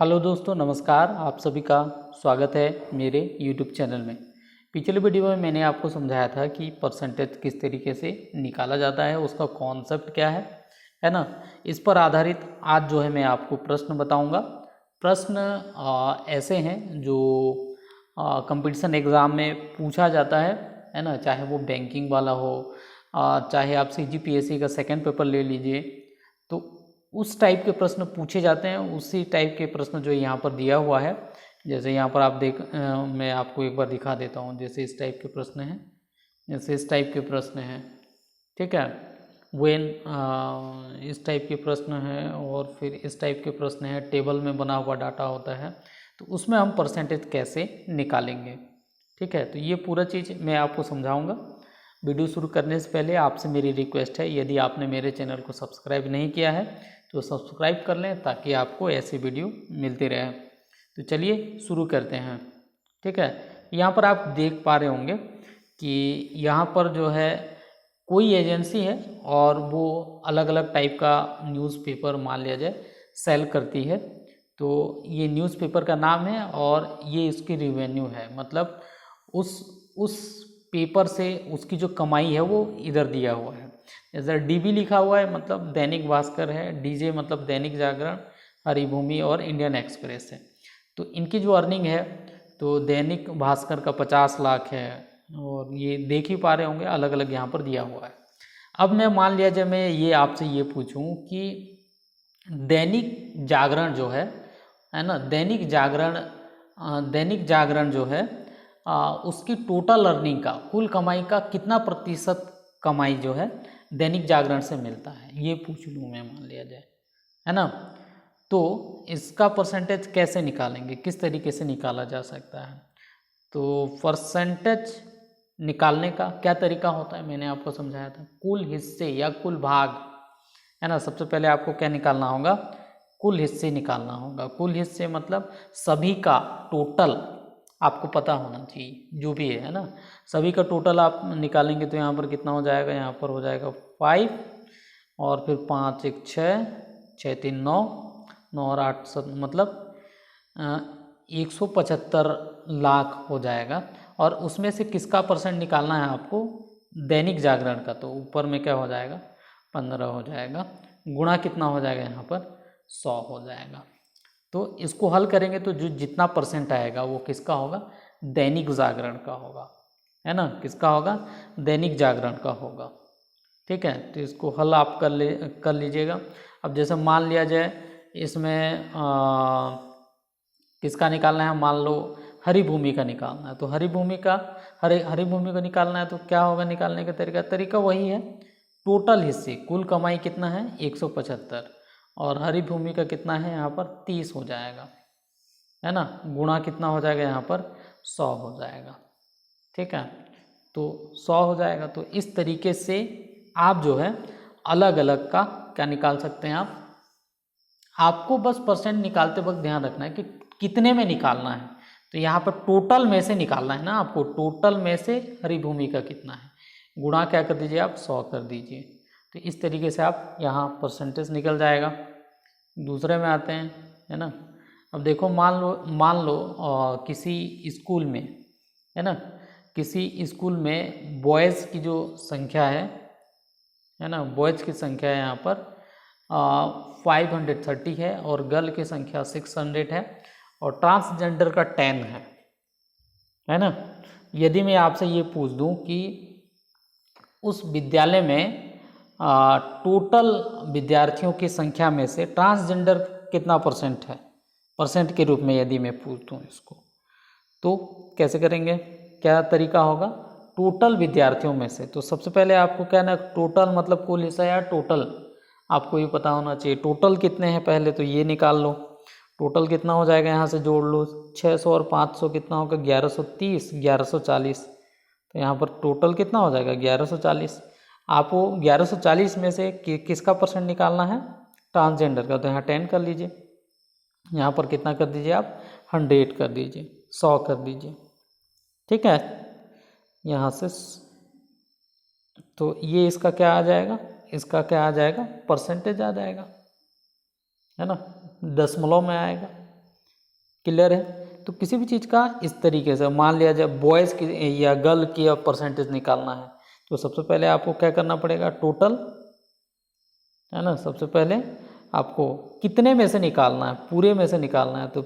Hello दोस्तों, नमस्कार। आप सभी का स्वागत है मेरे YouTube चैनल में। पिछले वीडियो में मैंने आपको समझाया था कि परसेंटेज किस तरीके से निकाला जाता है, उसका कॉन्सेप्ट क्या है ना। इस पर आधारित आज जो है मैं आपको प्रश्न बताऊंगा। प्रश्न ऐसे हैं जो कंपटीशन एग्ज़ाम में पूछा जाता है ना। चाहे वो बैंकिंग वाला हो, चाहे आप CGPSC का सेकेंड पेपर ले लीजिए, तो उस टाइप के प्रश्न पूछे जाते हैं। उसी टाइप के प्रश्न जो यहाँ पर दिया हुआ है, जैसे यहाँ पर आप मैं आपको एक बार दिखा देता हूँ। जैसे इस टाइप के प्रश्न हैं, जैसे इस टाइप के प्रश्न हैं, ठीक है। वेन इस टाइप के प्रश्न हैं, और फिर इस टाइप के प्रश्न हैं। टेबल में बना हुआ डाटा होता है, तो उसमें हम परसेंटेज कैसे निकालेंगे, ठीक है। तो ये पूरा चीज़ मैं आपको समझाऊंगा। वीडियो शुरू करने से पहले आपसे मेरी रिक्वेस्ट है, यदि आपने मेरे चैनल को सब्सक्राइब नहीं किया है तो सब्सक्राइब कर लें, ताकि आपको ऐसे वीडियो मिलते रहे। तो चलिए शुरू करते हैं, ठीक है। यहाँ पर आप देख पा रहे होंगे कि यहाँ पर जो है कोई एजेंसी है, और वो अलग अलग टाइप का न्यूज़पेपर मान लिया जाए सेल करती है। तो ये न्यूज़पेपर का नाम है, और ये इसकी रिवेन्यू है। मतलब उस पेपर से उसकी जो कमाई है वो इधर दिया हुआ है। जैसे DB लिखा हुआ है, मतलब दैनिक भास्कर है। DJ मतलब दैनिक जागरण, हरिभूमि और इंडियन एक्सप्रेस है। तो इनकी जो अर्निंग है, तो दैनिक भास्कर का 50 लाख है, और ये देख ही पा रहे होंगे अलग अलग यहाँ पर दिया हुआ है। अब मैं मान लिया जाए मैं ये आपसे ये पूछूं कि दैनिक जागरण जो है ना, दैनिक जागरण जो है उसकी टोटल अर्निंग का, कुल कमाई का कितना प्रतिशत कमाई जो है दैनिक जागरण से मिलता है, ये पूछ लूँ मैं, मान लिया जाए, है ना। तो इसका परसेंटेज कैसे निकालेंगे, किस तरीके से निकाला जा सकता है। तो परसेंटेज निकालने का क्या तरीका होता है, मैंने आपको समझाया था। कुल हिस्से या कुल भाग, है ना। सबसे पहले आपको क्या निकालना होगा, कुल हिस्से निकालना होगा। कुल हिस्से मतलब सभी का टोटल आपको पता होना चाहिए, जो भी है ना। सभी का टोटल आप निकालेंगे तो यहाँ पर कितना हो जाएगा, यहाँ पर हो जाएगा 5, और फिर 5 1 6, 6 3 9, 9 और 8 7, मतलब 175 लाख हो जाएगा। और उसमें से किसका परसेंट निकालना है आपको, दैनिक जागरण का। तो ऊपर में क्या हो जाएगा, 15 हो जाएगा, गुणा कितना हो जाएगा यहाँ पर, 100 हो जाएगा। तो इसको हल करेंगे तो जो जितना परसेंट आएगा वो किसका होगा, दैनिक जागरण का होगा, है ना। किसका होगा, दैनिक जागरण का होगा, ठीक है। तो इसको हल आप कर लीजिएगा। अब जैसे मान लिया जाए इसमें किसका निकालना है, मान लो हरिभूमि का निकालना है। तो हरिभूमि का निकालना है, तो क्या होगा निकालने का तरीका वही है। टोटल हिस्से, कुल कमाई कितना है 175, और हरिभूमि का कितना है यहाँ पर 30 हो जाएगा, है ना। गुणा कितना हो जाएगा यहाँ पर 100 हो जाएगा, ठीक है। तो 100 हो जाएगा। तो इस तरीके से आप जो है अलग अलग का क्या निकाल सकते हैं आपको बस परसेंट निकालते वक्त ध्यान रखना है कि कितने में निकालना है। तो यहाँ पर टोटल में से निकालना है ना आपको, टोटल में से हरिभूमि का कितना है, गुणा क्या कर दीजिए आप, 100 कर दीजिए। तो इस तरीके से आप यहाँ परसेंटेज निकल जाएगा। दूसरे में आते हैं, है ना। अब देखो, मान लो किसी स्कूल में, है ना, किसी स्कूल में बॉयज़ की जो संख्या है ना, बॉयज़ की संख्या है यहाँ पर 530 है, और गर्ल की संख्या 600 है, और ट्रांसजेंडर का 10 है ना। यदि मैं आपसे ये पूछ दूं कि उस विद्यालय में टोटल विद्यार्थियों की संख्या में से ट्रांसजेंडर कितना परसेंट है, परसेंट के रूप में यदि मैं पूछ दूँ इसको, तो कैसे करेंगे, क्या तरीका होगा, टोटल विद्यार्थियों में से। तो सबसे पहले आपको क्या ना, टोटल मतलब कुल हिस्सा या टोटल, आपको ये पता होना चाहिए टोटल कितने हैं पहले, तो ये निकाल लो। टोटल कितना हो जाएगा, यहाँ से जोड़ लो, 600 और 500 कितना होगा, 1130, 1140। तो यहाँ पर टोटल कितना हो जाएगा, 1140। आपको 1140 में से किसका परसेंट निकालना है, ट्रांसजेंडर का। तो यहाँ 10 कर लीजिए, यहाँ पर कितना कर दीजिए आप, 100 कर दीजिए, 100 कर दीजिए, ठीक है। यहाँ से तो ये इसका क्या आ जाएगा, इसका क्या आ जाएगा, परसेंटेज आ जाएगा, है ना, दशमलव में आएगा। क्लियर है। तो किसी भी चीज़ का इस तरीके से मान लिया जाए बॉयज़ की या गर्ल की परसेंटेज निकालना है तो सबसे पहले आपको क्या करना पड़ेगा, टोटल है ना, सबसे पहले आपको कितने में से निकालना है, पूरे में से निकालना है। तो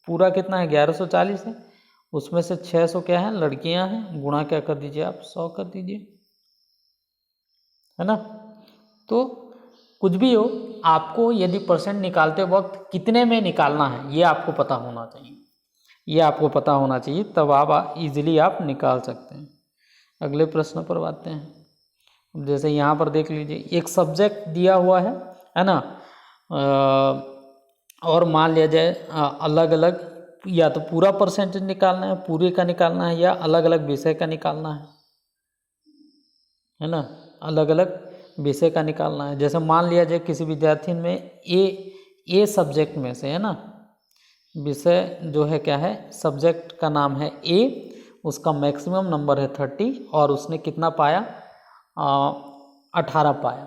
पूरा कितना है, 1140 है, उसमें से 600 क्या है, लड़कियां हैं, गुणा क्या कर दीजिए आप, 100 कर दीजिए, है ना। तो कुछ भी हो, आपको यदि परसेंट निकालते वक्त कितने में निकालना है ये आपको पता होना चाहिए, ये आपको पता होना चाहिए, तब आप इजीली आप निकाल सकते हैं। अगले प्रश्न पर आते हैं। जैसे यहाँ पर देख लीजिए, एक सब्जेक्ट दिया हुआ है ना, और मान लिया जाए अलग अलग, या तो पूरा परसेंटेज निकालना है, पूरे का निकालना है, या अलग अलग विषय का निकालना है ना, अलग अलग विषय का निकालना है। जैसे मान लिया जाए किसी विद्यार्थी में ए सब्जेक्ट में से, है ना, विषय जो है क्या है, सब्जेक्ट का नाम है ए, उसका मैक्सिमम नंबर है 30 और उसने कितना पाया, 18 पाया।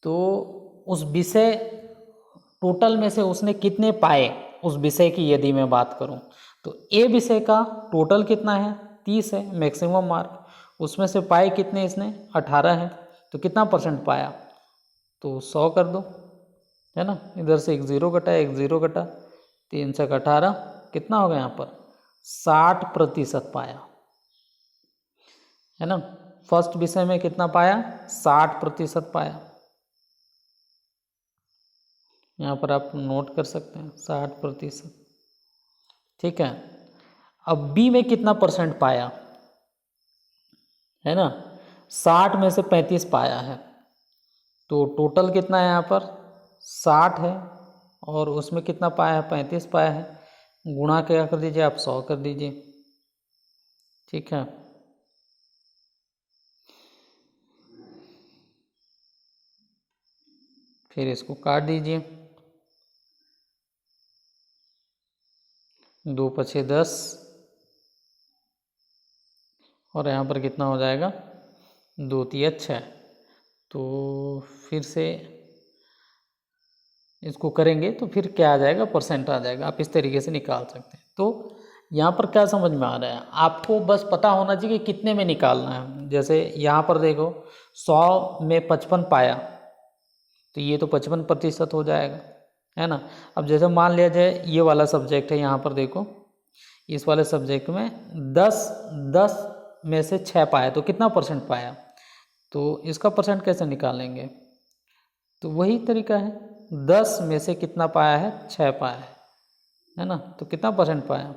तो उस विषय टोटल में से उसने कितने पाए, उस विषय की यदि मैं बात करूं तो ए विषय का टोटल कितना है, 30 है मैक्सिमम मार्क, उसमें से पाए कितने इसने, 18 है। तो कितना परसेंट पाया, तो 100 कर दो, है ना। इधर से एक ज़ीरो कटा, एक ज़ीरो कटा, 3 से 18, कितना हो गया यहाँ पर, 60% पाया, है ना। फर्स्ट विषय में कितना पाया, 60% पाया। यहाँ पर आप नोट कर सकते हैं 60%, ठीक है। अब बी में कितना परसेंट पाया, है ना, 60 में से 35 पाया है, तो टोटल कितना है यहाँ पर 60 है, और उसमें कितना पाया है, 35 पाया है, गुणा क्या कर दीजिए आप, 100 कर दीजिए, ठीक है। फिर इसको काट दीजिए, 2 पछे 10, और यहाँ पर कितना हो जाएगा, 2 तिया 6। तो फिर से इसको करेंगे तो फिर क्या आ जाएगा, परसेंट आ जाएगा, आप इस तरीके से निकाल सकते हैं। तो यहाँ पर क्या समझ में आ रहा है, आपको बस पता होना चाहिए कि कितने में निकालना है। जैसे यहाँ पर देखो 100 में 55 पाया, तो ये तो 55% हो जाएगा, है ना। अब जैसे मान लिया जाए ये वाला सब्जेक्ट है, यहाँ पर देखो इस वाले सब्जेक्ट में 10 में से 6 पाया, तो कितना परसेंट पाया, तो इसका परसेंट कैसे निकालेंगे, तो वही तरीका है, 10 में से कितना पाया है, 6 पाया है ना, तो कितना परसेंट पाया,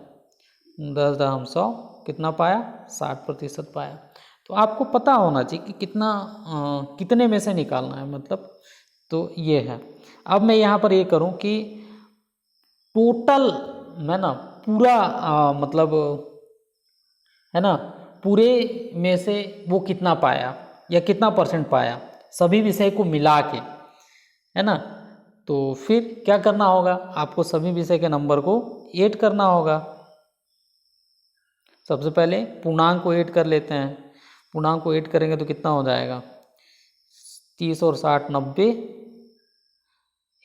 10 दहम 100, कितना पाया, 60% पाया। तो आपको पता होना चाहिए कि कितने में से निकालना है, मतलब तो ये है। अब मैं यहाँ पर ये करूँ कि टोटल मैं ना पूरा मतलब है ना, पूरे में से वो कितना पाया या कितना परसेंट पाया, सभी विषय को मिला के, है ना। तो फिर क्या करना होगा, आपको सभी विषय के नंबर को ऐड करना होगा। सबसे पहले पूर्णांक को ऐड कर लेते हैं, पूर्णांक को ऐड करेंगे तो कितना हो जाएगा, 30 और 60 90,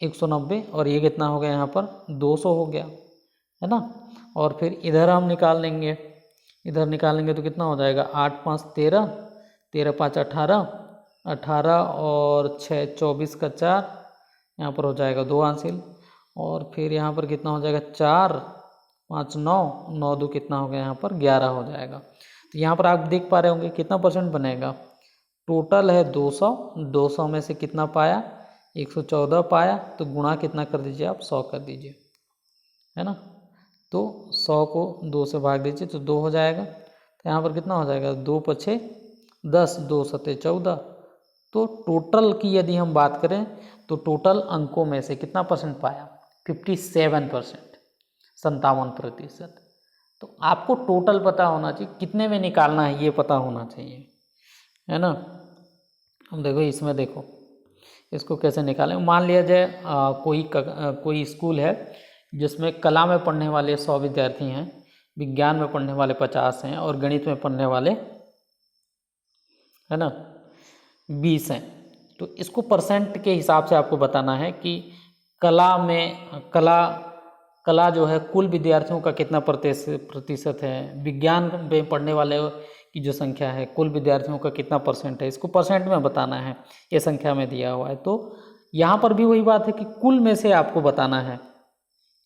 190, और ये कितना हो गया यहाँ पर 200 हो गया, है ना। और फिर इधर हम निकाल लेंगे, इधर निकालेंगे तो कितना हो जाएगा, 8 5 13, 13 5 18, 18 और 6 24 का 4, यहाँ पर हो जाएगा 2 हासिल, और फिर यहाँ पर कितना हो जाएगा 4 5 9, 9 2 कितना हो गया यहाँ पर 11 हो जाएगा। तो यहाँ पर आप देख पा रहे होंगे कितना परसेंट बनेगा, टोटल है 200, 200 में से कितना पाया, 114 पाया, तो गुणा कितना कर दीजिए आप, 100 कर दीजिए, है ना। तो 100 को 2 से भाग दीजिए तो 2 हो जाएगा, तो यहाँ पर कितना हो जाएगा, 2 पछे 10, 2 सते 14। तो टोटल की यदि हम बात करें तो टोटल अंकों में से कितना परसेंट पाया, 57%, 57%। तो आपको टोटल पता होना चाहिए, कितने में निकालना है ये पता होना चाहिए, है ना। हम देखो इसमें देखो इसको कैसे निकालें। मान लिया जाए कोई स्कूल है जिसमें कला में पढ़ने वाले 100 विद्यार्थी हैं, विज्ञान में पढ़ने वाले 50 हैं, और गणित में पढ़ने वाले, है ना, 20 हैं। तो इसको परसेंट के हिसाब से आपको बताना है कि कला कला जो है कुल विद्यार्थियों का कितना प्रतिशत है, विज्ञान में पढ़ने वाले की जो संख्या है कुल विद्यार्थियों का कितना परसेंट है, इसको परसेंट में बताना है, ये संख्या में दिया हुआ है। तो यहाँ पर भी वही बात है कि कुल में से आपको बताना है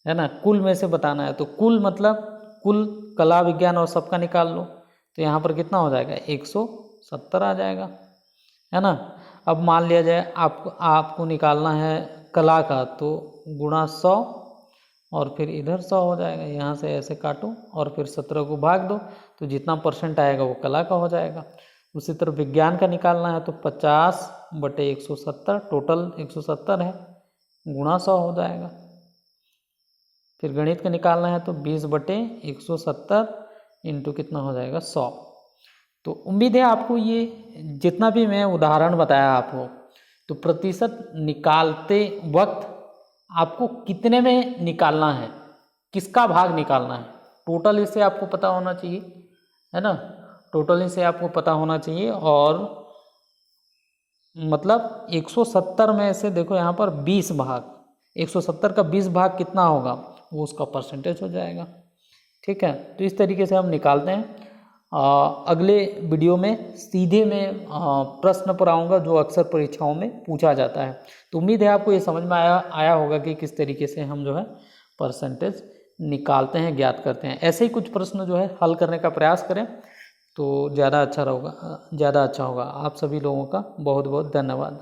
ना, कुल में से बताना है। तो कुल मतलब कुल कला विज्ञान और सबका निकाल लो, तो यहाँ पर कितना हो जाएगा 170 आ जाएगा, है ना। अब मान लिया जाए आपको निकालना है कला का, तो गुणा 100 और फिर इधर 100 हो जाएगा, यहाँ से ऐसे काटो और फिर 17 को भाग दो, तो जितना परसेंट आएगा वो कला का हो जाएगा। उसी तरह विज्ञान का निकालना है तो 50/170, टोटल 170 है, गुणा 100 हो जाएगा। फिर गणित का निकालना है तो 20/170 इंटू कितना हो जाएगा 100। तो उम्मीद है आपको ये जितना भी मैं उदाहरण बताया आपको, तो प्रतिशत निकालते वक्त आपको कितने में निकालना है, किसका भाग निकालना है, टोटल इससे आपको पता होना चाहिए, है ना। टोटल इससे आपको पता होना चाहिए। और मतलब 170 में से देखो यहाँ पर 20 भाग, 170 का 20 भाग कितना होगा, वो उसका परसेंटेज हो जाएगा। ठीक है, तो इस तरीके से हम निकालते हैं। अगले वीडियो में सीधे मैं प्रश्न पर आऊँगा जो अक्सर परीक्षाओं में पूछा जाता है। तो उम्मीद है आपको ये समझ में आया होगा कि किस तरीके से हम जो है परसेंटेज निकालते हैं, ज्ञात करते हैं। ऐसे ही कुछ प्रश्न जो है हल करने का प्रयास करें तो ज़्यादा अच्छा होगा। आप सभी लोगों का बहुत बहुत धन्यवाद।